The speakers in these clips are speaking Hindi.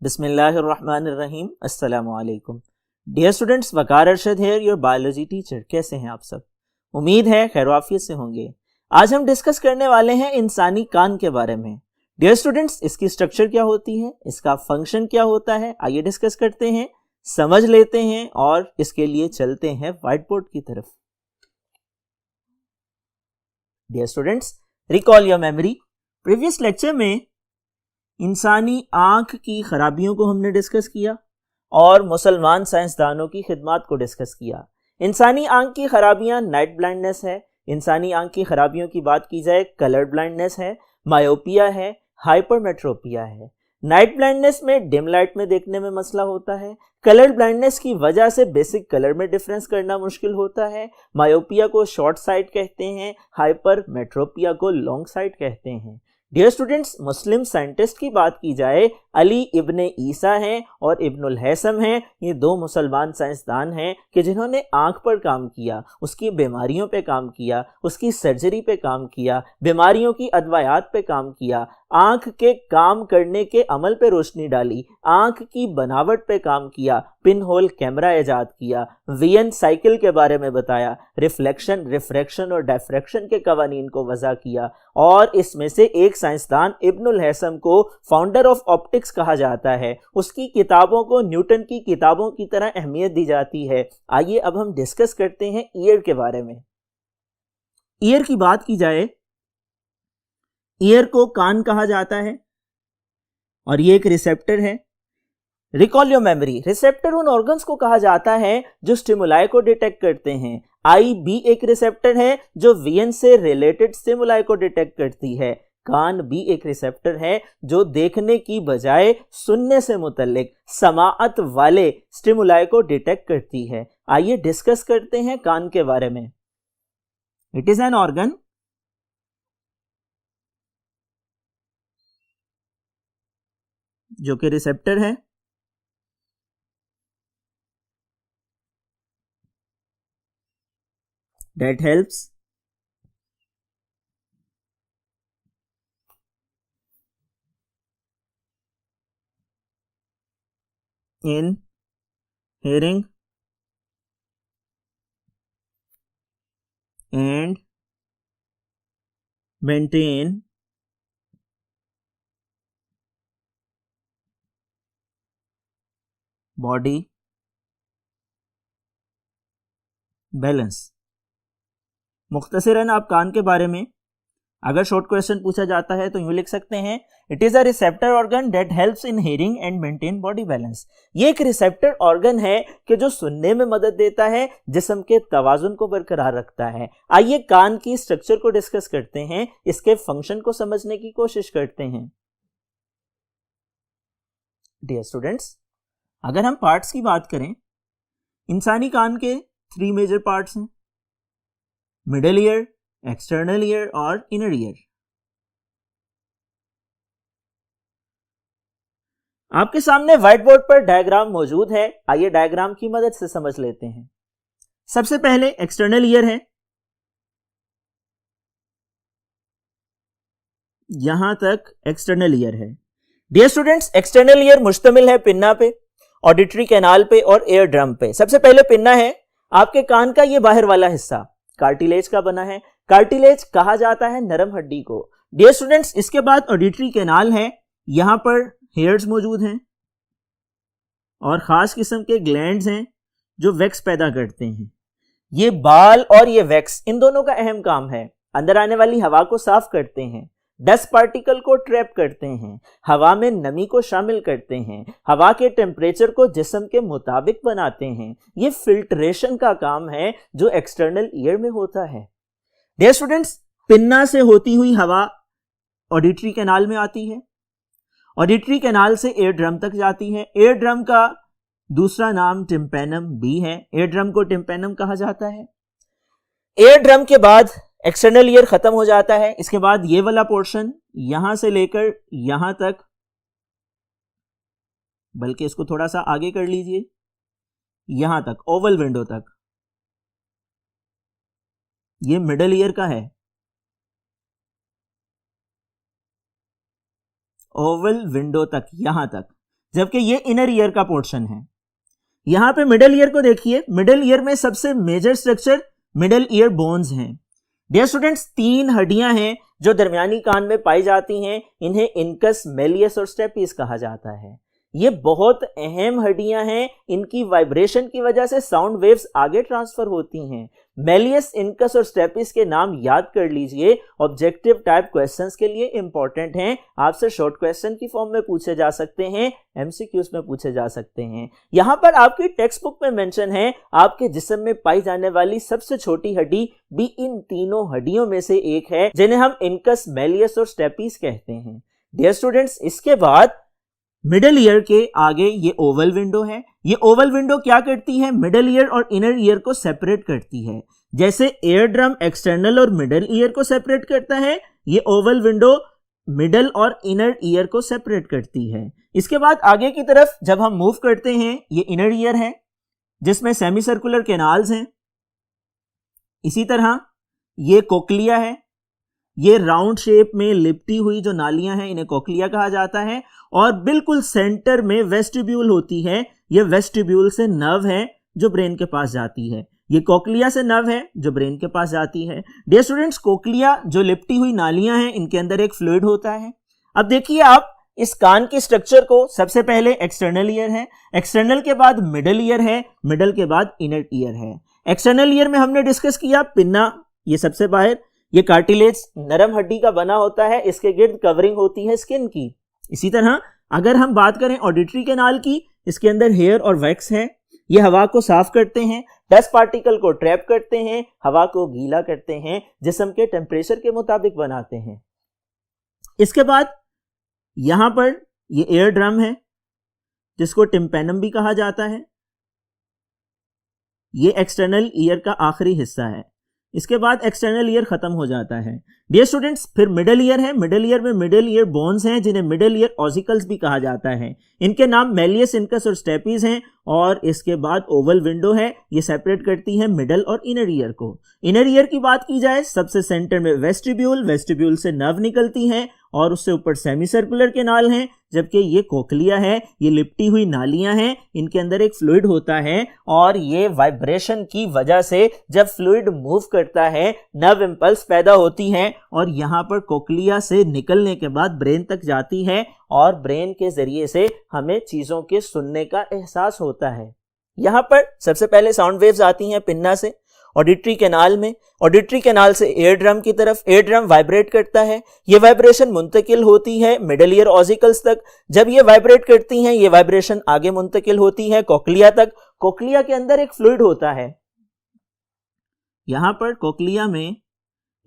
बिस्मिल्लाहिर्रहमानिर्रहीम। अस्सलामु अलैकुम। Dear students, Waqar Arshad here, your biology teacher. कैसे हैं आप सब? उम्मीद है खैरवाफियत से होंगे। आज हम डिस्कस करने वाले हैं इंसानी कान के बारे में। डियर स्टूडेंट्स, इसकी स्ट्रक्चर क्या होती है, इसका फंक्शन क्या होता है, आइए डिस्कस करते हैं, समझ लेते हैं और इसके लिए चलते हैं व्हाइट बोर्ड की तरफ। Dear students, recall your memory. Previous lecture में इंसानी आंख की खराबियों को हमने डिस्कस किया और मुसलमान साइंसदानों की खिदमत को डिस्कस किया। इंसानी आंख की खराबियां नाइट ब्लाइंडनेस है, इंसानी आंख की खराबियों की बात की जाए कलर ब्लाइंडनेस है, मायोपिया है, हाइपरमेट्रोपिया है। नाइट ब्लाइंडनेस में डिम लाइट में देखने में मसला होता है, कलर ब्लाइंडनेस की वजह से बेसिक कलर में डिफरेंस करना मुश्किल होता है, मायोपिया को शॉर्ट साइट कहते हैं, हाइपरमेट्रोपिया को लॉन्ग साइट कहते हैं। डियर स्टूडेंट्स, मुस्लिम साइंटिस्ट की बात की जाए, अली इब्ने ईसा हैं और इब्नुल हैसम हैं। ये दो मुसलमान साइंसदान हैं कि जिन्होंने आंख पर काम किया, उसकी बीमारियों पे काम किया, उसकी सर्जरी पे काम किया, बीमारियों की अदवायात पे काम किया, आंख के काम करने के अमल पे रोशनी डाली, आंख की बनावट पे काम किया, पिन होल कैमरा इजाद किया, वीएन साइकिल के बारे में बताया, रिफ्लेक्शन, रिफ्रैक्शन और डायफ्रैक्शन के कवानीन को वज़ा किया। और इसमें से एक साइंसदान इब्नुल हैसम को फाउंडर ऑफ ऑप्टिक्स कहा जाता है। उसकी किताबों को न्यूटन की किताबों की तरह अहमियत दी जाती है। आइए अब हम डिस्कस करते हैं ईयर के बारे में। ईयर की बात की जाए, ईयर को कान कहा जाता है और ये एक रिसेप्टर है। रिकॉल योर मेमोरी, रिसेप्टर उन ऑर्गन्स को कहा जाता है जो स्टिमुलाई को डिटेक्ट करते हैं। आई भी एक रिसेप्टर है जो वीएन से रिलेटेड स्टिमुलाई को डिटेक्ट करती है। कान भी एक रिसेप्टर है जो देखने की बजाय सुनने से मुतल्लिक समाअत वाले स्टिमुलाई को डिटेक्ट करती है। आइए डिस्कस करते हैं कान के बारे में। इट इज एन ऑर्गन जो कि रिसेप्टर है, that helps in hearing and maintain body balance। मुख्तसरन आप कान के बारे में अगर शॉर्ट क्वेश्चन पूछा जाता है तो यूं लिख सकते हैं, it is a receptor organ that helps in hearing and maintain body balance. ये एक रिसेप्टर ऑर्गन है कि जो सुनने में मदद देता है, जिस्म के तवाजुन को बरकरार रखता है। आइए कान की स्ट्रक्चर को डिस्कस करते हैं, इसके फंक्शन को समझने की कोशिश करते हैं। डियर स्टूडेंट्स, अगर हम पार्ट्स की बात करें, इंसानी कान के 3 मेजर पार्ट्स हैं, मिडल ईयर, एक्सटर्नल ईयर और इनर ईयर। आपके सामने व्हाइट बोर्ड पर डायग्राम मौजूद है। आइए डायग्राम की मदद से समझ लेते हैं। सबसे पहले एक्सटर्नल ईयर है, यहां तक एक्सटर्नल ईयर है। डियर स्टूडेंट्स, एक्सटर्नल ईयर मुश्तमिल है पिन्ना पे, ऑडिटरी कैनाल पे और एयर ड्रम पे। सबसे पहले पिन्ना है, आपके कान का ये बाहर वाला हिस्सा कार्टिलेज का बना है। कार्टिलेज कहा जाता है नरम हड्डी को। डियर स्टूडेंट्स, इसके बाद ऑडिटरी कैनाल है, यहां पर हेयर्स मौजूद हैं और खास किस्म के ग्लैंड्स हैं जो वैक्स पैदा करते हैं। ये बाल और ये वैक्स, इन दोनों का अहम काम है। अंदर आने वाली हवा को साफ करते हैं, डस्ट पार्टिकल को ट्रैप करते हैं, हवा में नमी को शामिल करते हैं, हवा के टेम्परेचर को जिस्म के मुताबिक बनाते हैं। ये फिल्ट्रेशन का काम है जो एक्सटर्नल ईयर में होता है। डियर स्टूडेंट्स, पिन्ना से होती हुई हवा ऑडिटरी कैनाल में आती है, ऑडिटरी कैनाल से एयर ड्रम तक जाती है। एयर ड्रम का दूसरा नाम टिम्पेनम भी है। एयर ड्रम को टिम्पेनम कहा जाता है। एयर ड्रम के बाद एक्सटर्नल ईयर खत्म हो जाता है। इसके बाद ये वाला पोर्शन यहां से लेकर यहां तक, बल्कि इसको थोड़ा सा आगे कर लीजिए, यहां तक ओवल विंडो तक, ये मिडल ईयर का है। ओवल विंडो तक, यहां तक। जबकि ये इनर ईयर का पोर्शन है। यहां पे मिडल ईयर को देखिए, मिडल ईयर में सबसे major structure middle ear bones हैं। डियर स्टूडेंट्स, 3 हड्डियां हैं जो दरमियानी कान में पाई जाती हैं, इन्हें इनकस, मेलियस और स्टेपिस कहा जाता है। ये बहुत अहम हड्डियां हैं, इनकी वाइब्रेशन की वजह से साउंड वेव्स आगे ट्रांसफर होती हैं। मेलियस, इनकस और स्टेपिस के नाम याद कर लीजिए, ऑब्जेक्टिव टाइप क्वेश्चंस के लिए इंपॉर्टेंट हैं, आपसे शॉर्ट क्वेश्चन की फॉर्म में पूछे जा सकते हैं, एमसीक्यूज में पूछे जा सकते हैं। यहां पर आपकी टेक्स्ट बुक में मेंशन है आपके जिस्म में पाई जाने वाली सबसे छोटी हड्डी भी इन तीनों हड्डियों में से एक है, जिन्हें हम इनकस, मेलियस और स्टेपिस कहते हैं। डियर स्टूडेंट्स, इसके बाद मिडल ईयर के आगे ये ओवल विंडो है। ये ओवल विंडो क्या करती है? मिडल ईयर और इनर ईयर को सेपरेट करती है। जैसे एयर ड्रम एक्सटर्नल और मिडल ईयर को सेपरेट करता है, ये ओवल विंडो मिडल और इनर ईयर को सेपरेट करती है। इसके बाद आगे की तरफ जब हम मूव करते हैं, ये इनर ईयर है जिसमें सेमी सर्कुलर कैनाल्स हैं। इसी तरह ये कोक्लिया है, ये राउंड शेप में लिपटी हुई जो नालियां हैं इन्हें कोक्लिया कहा जाता है। और बिल्कुल सेंटर में वेस्टिब्यूल होती है, ये वेस्टिब्यूल से नर्व है जो ब्रेन के पास जाती है। ये कोक्लिया से नर्व है जो ब्रेन के पास जाती है। डियर स्टूडेंट्स, कोक्लिया जो लिपटी हुई नालियां हैं, इनके अंदर एक फ्लूइड होता है। अब देखिए आप इस कान की स्ट्रक्चर को, सबसे पहले एक्सटर्नल ईयर है, एक्सटर्नल के बाद मिडल ईयर है, मिडल के बाद इनर ईयर है। एक्सटर्नल ईयर में हमने डिस्कस किया पिन्ना, ये सबसे बाहर, ये कार्टिलेज नरम हड्डी का बना होता है, इसके गिर्द कवरिंग होती है स्किन की। इसी तरह अगर हम बात करें ऑडिटरी कैनाल की, इसके अंदर हेयर और वैक्स है, ये हवा को साफ करते हैं, डस्ट पार्टिकल को ट्रैप करते हैं, हवा को गीला करते हैं, जिस्म के टेम्परेचर के मुताबिक बनाते हैं। इसके बाद यहां पर ये एयर ड्रम है जिसको टिम्पेनम भी कहा जाता है, ये एक्सटर्नल ईयर का आखिरी हिस्सा है। इसके बाद एक्सटर्नल ईयर खत्म हो जाता है। डियर स्टूडेंट्स, फिर मिडल ईयर है, मिडल ईयर में मिडल ईयर बोन्स हैं जिन्हें मिडल ईयर ऑसिकल्स भी कहा जाता है। इनके नाम मेलियस, इनकस और स्टेपिस हैं। और इसके बाद ओवल विंडो है, ये सेपरेट करती है मिडल और इनर ईयर को। इनर ईयर की बात की जाए, सबसे सेंटर में वेस्टिब्यूल, वेस्टिब्यूल से नर्व निकलती हैं और उससे ऊपर सेमी सर्कुलर कैनाल हैं, जबकि ये कोक्लिया है, ये लिपटी हुई नालियां हैं, इनके अंदर एक फ्लूइड होता है और ये वाइब्रेशन की वजह से जब फ्लूइड मूव करता है, नर्व इंपल्स पैदा होती हैं और यहां पर कोक्लिया से निकलने के बाद ब्रेन तक जाती है और ब्रेन के जरिए से हमें चीजों के सुनने का एहसास होता है। यहां पर सबसे पहले साउंड वेव्स आती हैं पिन्ना से, ऑडिटरी कैनाल में, ऑडिटरी कैनाल से एयर ड्रम की तरफ, एयर ड्रम वाइब्रेट करता है, ये वाइब्रेशन मुंतकिल होती है मिडल ईयर ऑसिकल्स तक। जब ये वाइब्रेट करती हैं, ये वाइब्रेशन आगे मुंतकिल होती है कोक्लिया तक। कोक्लिया के अंदर एक फ्लूइड होता है, यहां पर कोक्लिया में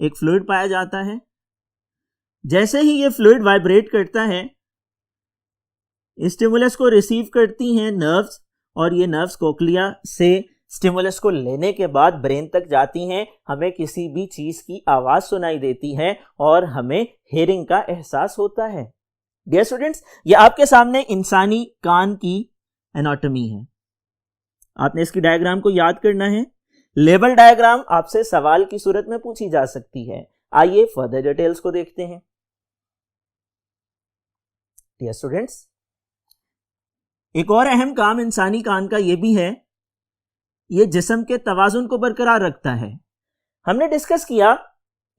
एक फ्लूइड पाया जाता है। जैसे ही ये फ्लूइड वाइब्रेट करता है, स्टिमुलस को रिसीव करती हैं नर्व्स और ये नर्व्स कोक्लिया से स्टिमुलस को लेने के बाद ब्रेन तक जाती हैं। हमें किसी भी चीज की आवाज सुनाई देती है और हमें हियरिंग का एहसास होता है। डियर स्टूडेंट्स, ये आपके सामने इंसानी कान की एनाटॉमी है। आपने इसकी डायग्राम को याद करना है। लेवल डायग्राम आपसे सवाल की सूरत में पूछी जा सकती है। आइए फर्दर डिटेल्स को देखते हैं। डियर स्टूडेंट्स, एक और अहम काम इंसानी कान का यह भी है, ये जिस्म के तवाजुन को बरकरार रखता है। हमने डिस्कस किया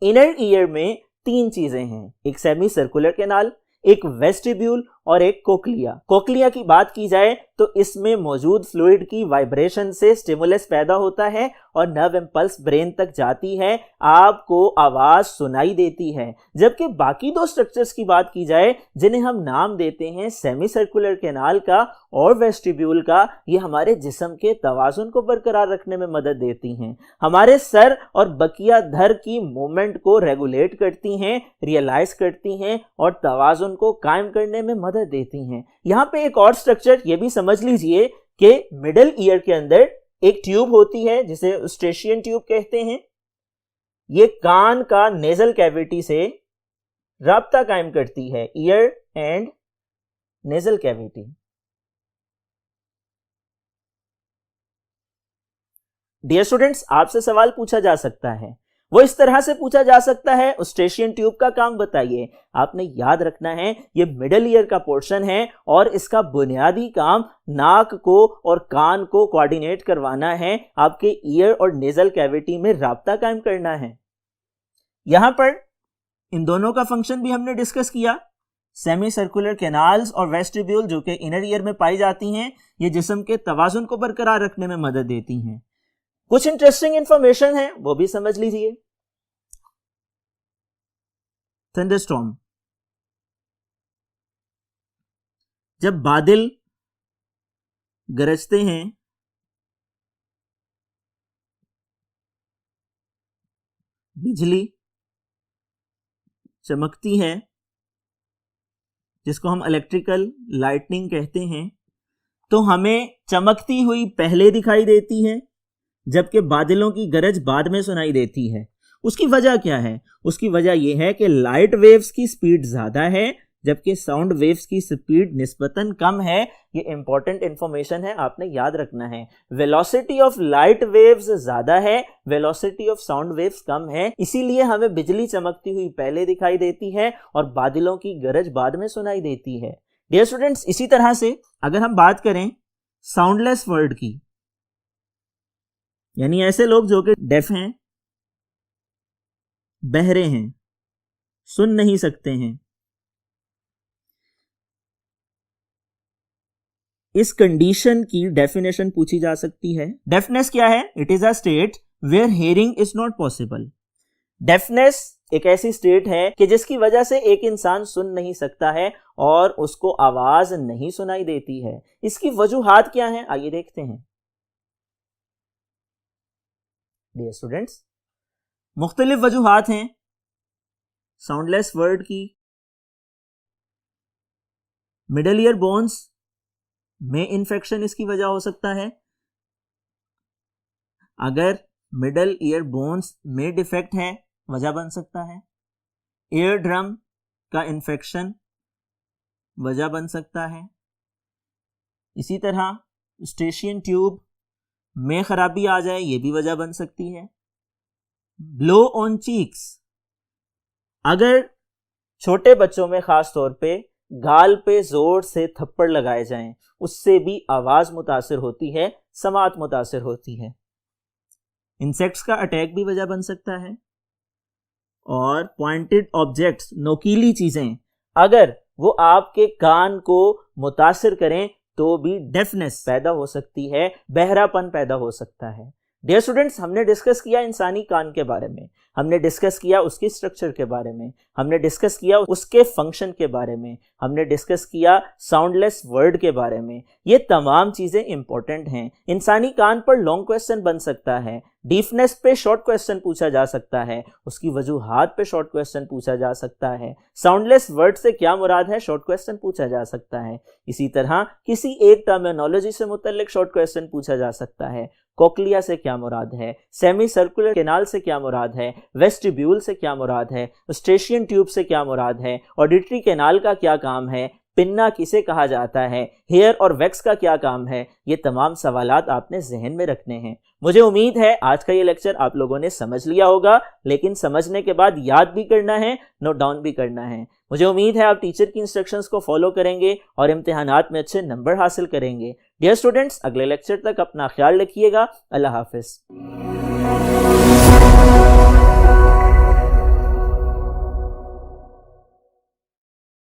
इनर ईयर में 3 चीजें हैं, एक सेमी सर्कुलर कैनाल, एक वेस्टिब्यूल और एक कोक्लिया। कोक्लिया की बात की जाए तो इसमें मौजूद फ्लूइड की वाइब्रेशन से स्टिमुलस पैदा होता है और नर्व इंपल्स ब्रेन तक जाती है, आपको आवाज सुनाई देती है। जबकि बाकी 2 स्ट्रक्चर्स की बात की जाए, जिन्हें हम नाम देते हैं सेमी सर्कुलर कैनाल का और वेस्टिब्यूल का, ये हमारे जिस्म के तवाजुन को बरकरार रखने में मदद देती हैं, हमारे सर और बकिया धर की मूवमेंट को रेगुलेट करती हैं, रियलाइज करती हैं और तवाजुन को कायम करने में मदद देती हैं। यहां पे एक और स्ट्रक्चर ये भी समझ लीजिए कि मिडल ईयर के अंदर एक ट्यूब होती है जिसे यूस्ट्रेशियन ट्यूब कहते हैं। ये कान का नेजल कैविटी से राब्ता कायम करती है, ear and nasal cavity. Dear students, आपसे सवाल पूछा जा सकता है, वो इस तरह से पूछा जा सकता है, यूस्ट्रेशियन ट्यूब का काम बताइए। आपने याद रखना है ये मिडल ईयर का पोर्शन है और इसका बुनियादी काम नाक को और कान को कोऑर्डिनेट करवाना है, आपके ईयर और नेजल कैविटी में राब्ता कायम करना है। यहां पर इन दोनों का फंक्शन भी हमने डिस्कस किया। सेमी सर्कुलर कैनाल्स और वेस्टिब्यूल जो कि इनर ईयर में पाई जाती हैं, ये जिस्म के तवाजुन को बरकरार रखने में मदद देती हैं। कुछ इंटरेस्टिंग इंफॉर्मेशन है वो भी समझ लीजिए। थंडरस्टॉर्म, जब बादल गरजते हैं बिजली चमकती है, जिसको हम इलेक्ट्रिकल लाइटनिंग कहते हैं, तो हमें चमकती हुई पहले दिखाई देती है जबकि बादलों की गरज बाद में सुनाई देती है। उसकी वजह क्या है? उसकी वजह यह है कि लाइट वेव्स की स्पीड ज्यादा है जबकि साउंड वेव्स की स्पीड निस्बतन कम है। ये इंपॉर्टेंट इंफॉर्मेशन है, आपने याद रखना है। वेलोसिटी ऑफ लाइट वेव्स ज्यादा है, वेलोसिटी ऑफ साउंड वेव्स कम है, इसीलिए हमें बिजली चमकती हुई पहले दिखाई देती है और बादलों की गरज बाद में सुनाई देती है। डियर स्टूडेंट्स, इसी तरह से अगर हम बात करें साउंडलेस वर्ड की, यानी ऐसे लोग जो कि डेफ हैं, बहरे हैं, सुन नहीं सकते हैं, इस कंडीशन की डेफिनेशन पूछी जा सकती है। डेफनेस क्या है? It is a state where hearing is not possible. Deafness एक ऐसी स्टेट है कि जिसकी वजह से एक इंसान सुन नहीं सकता है और उसको आवाज नहीं सुनाई देती है। इसकी वजूहात क्या हैं? आइए देखते हैं। डियर स्टूडेंट्स, मुख्तलिफ वजूहात हैं साउंडलेस वर्ड की। मिडल ईयर बोन्स में इन्फेक्शन इसकी वजह हो सकता है। अगर मिडल ईयर बोन्स में डिफेक्ट है वजह बन सकता है। ईयर ड्रम का इन्फेक्शन वजह बन सकता है। इसी तरह यूस्ट्रेशियन ट्यूब में खराबी आ जाए ये भी वजह बन सकती है। ब्लो ऑन चीक्स, अगर छोटे बच्चों में खास तौर पे गाल पे जोर से थप्पड़ लगाए जाएं उससे भी आवाज मुतासिर होती है, समात मुतासिर होती है। इंसेक्ट्स का अटैक भी वजह बन सकता है। और पॉइंटेड ऑब्जेक्ट्स, नोकीली चीजें, अगर वो आपके कान को मुतासिर करें तो भी डेफनेस पैदा हो सकती है, बहरापन पैदा हो सकता है। डियर स्टूडेंट्स, हमने डिस्कस किया इंसानी कान के बारे में, हमने डिस्कस किया उसकी स्ट्रक्चर के बारे में, हमने डिस्कस किया उसके फंक्शन के बारे में, हमने डिस्कस किया साउंडलेस वर्ड के बारे में। ये तमाम चीज़ें इंपॉर्टेंट हैं। इंसानी कान पर लॉन्ग क्वेश्चन बन सकता है, डीफनेस पे शॉर्ट क्वेश्चन पूछा जा सकता है, उसकी वजूहात पे शॉर्ट क्वेश्चन पूछा जा सकता है। साउंडलेस वर्ड से क्या मुराद है शॉर्ट क्वेश्चन पूछा जा सकता है। इसी तरह किसी एक टर्मिनोलॉजी से मुतल्लिक शॉर्ट क्वेश्चन पूछा जा सकता है। कोक्लिया से क्या मुराद है, सेमी सर्कुलर कैनाल से क्या मुराद है, वेस्टिब्यूल से क्या मुराद है, यूस्ट्रेशियन ट्यूब से क्या मुराद है, ऑडिटरी कैनाल का क्या काम है, पिन्ना किसे कहा जाता है, हेयर और वैक्स का क्या काम है, ये तमाम सवालात आपने जहन में रखने हैं। मुझे उम्मीद है आज का ये लेक्चर आप लोगों ने समझ लिया होगा, लेकिन समझने के बाद याद भी करना है, नोट डाउन भी करना है। मुझे उम्मीद है आप टीचर की इंस्ट्रक्शंस को फॉलो करेंगे और इम्तिहानात में अच्छे नंबर हासिल करेंगे। डियर स्टूडेंट्स, अगले लेक्चर तक अपना ख्याल रखिएगा। अल्लाह हाफिज।